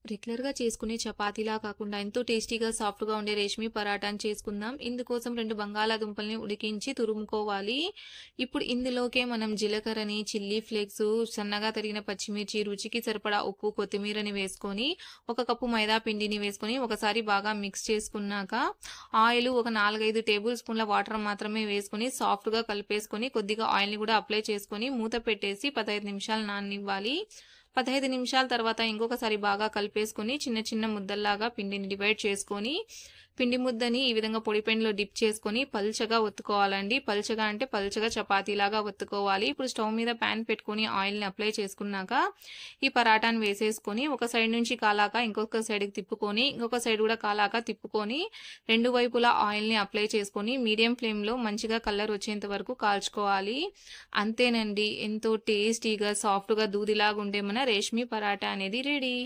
రెగ్యులర్‌గా చేసుకునే చపాతీలా కాకుండా ఎంతో టేస్టీగా, సాఫ్ట్‌గా ఉండే రేష్మి పరాటాని చేసుకుందాం. ఇందుకోసం 2 బంగాళాదుంపల్ని ఉడికించి తురుముకోవాలి. ఇప్పుడు ఇందులోకే మనం జీలకర్రని, చిల్లీ ఫ్లేక్సు, సన్నగా తరిగిన పచ్చిమిర్చి, రుచికి సరిపడా ఉప్పు, కొత్తిమీరని వేసుకొని, ఒక కప్పు మైదా పిండిని వేసుకొని, ఒకసారి బాగా మిక్స్ చేసుకున్నాక, ఆయిలు ఒక 4, 5 టేబుల్ స్పూన్ల వాటర్ మాత్రమే వేసుకొని, సాఫ్ట్‌గా కలిపేసుకొని, కొద్దిగా ఆయిల్‌ని కూడా అప్లై చేసుకొని, మూత పెట్టేసి 15 నిమిషాలు నాననివ్వాలి. 15 నిమిషాల తర్వాత ఇంకొకసారి బాగా కలిపేసుకొని చిన్న చిన్న ముద్దల్లాగా పిండిని డివైడ్ చేసుకొని, పిండి ముద్దని ఈ విధంగా పొడి పెన్నులో డిప్ చేసుకొని పల్చగా ఒత్తుకోవాలండి. పల్చగా అంటే పల్చగా చపాతీలాగా ఒత్తుకోవాలి. ఇప్పుడు స్టవ్ మీద పాన్ పెట్టుకొని ఆయిల్‌ని అప్లై చేసుకున్నాక, ఈ పరాటాని వేసేసుకొని ఒక సైడ్ నుంచి కాలాక ఇంకొక సైడ్‌కి తిప్పుకొని, ఇంకొక సైడ్ కూడా కాలాక తిప్పుకొని, రెండు వైపులా ఆయిల్‌ని అప్లై చేసుకొని మీడియం ఫ్లేమ్‌లో మంచిగా కలర్ వచ్చేంత వరకు కాల్చుకోవాలి. అంతేనండి. ఎంతో టేస్టీగా, సాఫ్ట్‌గా దూదిలాగా ఉండే మన రేష్మి పరాటా అనేది రెడీ.